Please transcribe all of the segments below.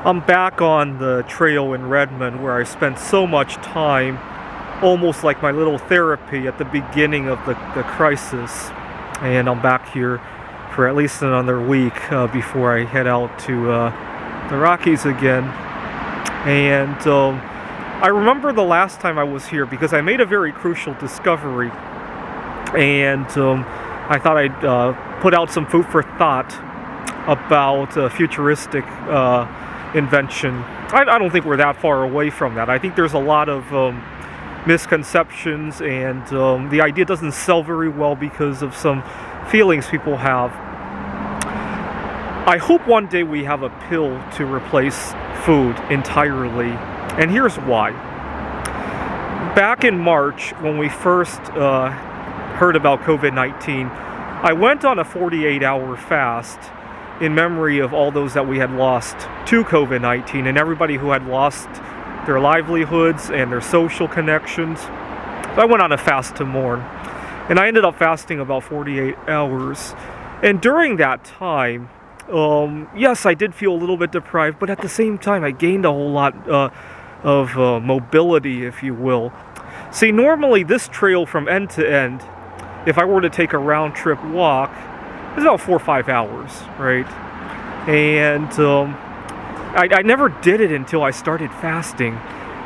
I'm back on the trail in Redmond where I spent so much time, almost like my little therapy at the beginning of the crisis. And I'm back here for at least another week before I head out to the Rockies again. And I remember the last time I was here because I made a very crucial discovery. And I thought I'd put out some food for thought about futuristic invention. I don't think we're that far away from that. I think there's a lot of misconceptions, and the idea doesn't sell very well because of some feelings people have. I hope one day we have a pill to replace food entirely, and here's why. Back in March, when we first heard about COVID-19, I went on a 48-hour fast in memory of all those that we had lost to COVID-19 and everybody who had lost their livelihoods and their social connections. So I went on a fast to mourn, and I ended up fasting about 48 hours. And during that time, yes, I did feel a little bit deprived, but at the same time, I gained a whole lot of mobility, if you will. See, normally this trail from end to end, if I were to take a round-trip walk, it's about 4 or 5 hours, right? And I never did it until I started fasting,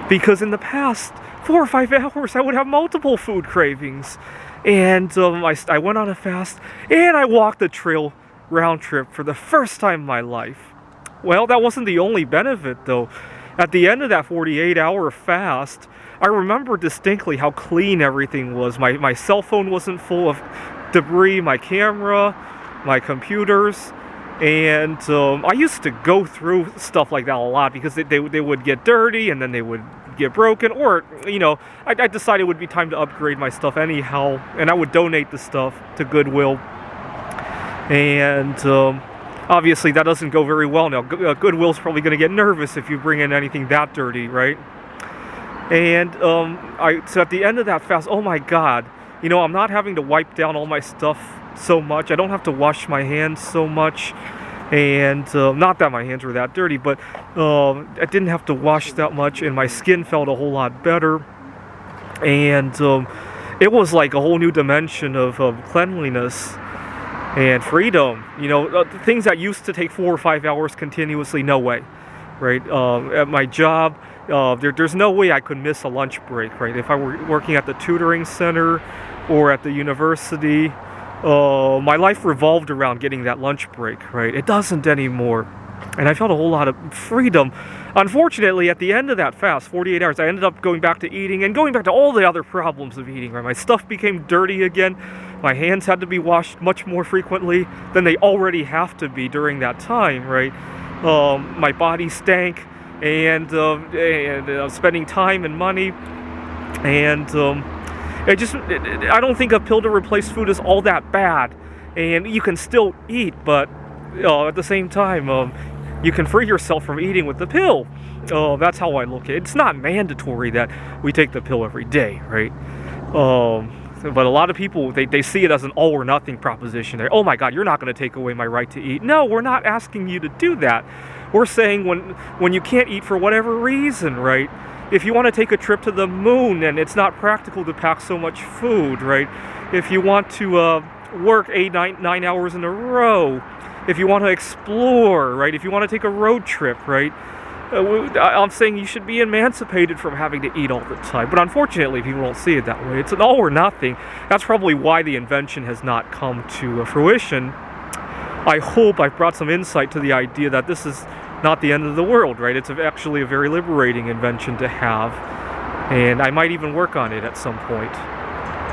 because in the past 4 or 5 hours I would have multiple food cravings. And I went on a fast, and I walked the trail round trip for the first time in my life. Well, that wasn't the only benefit, though. At the end of that 48-hour fast, I remember distinctly how clean everything was. My cell phone wasn't full of debris, my camera, my computers, and I used to go through stuff like that a lot because they would get dirty and then they would get broken, or I decided it would be time to upgrade my stuff anyhow, and I would donate the stuff to Goodwill. And obviously that doesn't go very well now. Goodwill's probably going to get nervous if you bring in anything that dirty, right? And so at the end of that fast, oh my God, I'm not having to wipe down all my stuff so much. I don't have to wash my hands so much, and not that my hands were that dirty, but I didn't have to wash that much, and my skin felt a whole lot better. And it was like a whole new dimension of cleanliness and freedom. Things that used to take 4 or 5 hours continuously, no way, right? At my job, there's no way I could miss a lunch break, right? If I were working at the tutoring center or at the university, my life revolved around getting that lunch break, right? It doesn't anymore. And I felt a whole lot of freedom. Unfortunately, at the end of that fast, 48 hours, I ended up going back to eating and going back to all the other problems of eating, right? My stuff became dirty again. My hands had to be washed much more frequently than they already have to be during that time, right? My body stank, and spending time and money, and I don't think a pill to replace food is all that bad, and you can still eat, but at the same time, you can free yourself from eating with the pill. That's how I look at it. It's not mandatory that we take the pill every day, right? But a lot of people, they see it as an all or nothing proposition. Oh my God, you're not going to take away my right to eat. No, we're not asking you to do that. We're saying when you can't eat for whatever reason, right? If you want to take a trip to the moon and it's not practical to pack so much food, right? If you want to work 9 hours in a row, if you want to explore, right? If you want to take a road trip, right? I'm saying you should be emancipated from having to eat all the time. But unfortunately, people don't see it that way. It's an all or nothing. That's probably why the invention has not come to fruition. I hope I've brought some insight to the idea that this is not the end of the world, right? It's actually a very liberating invention to have, and I might even work on it at some point.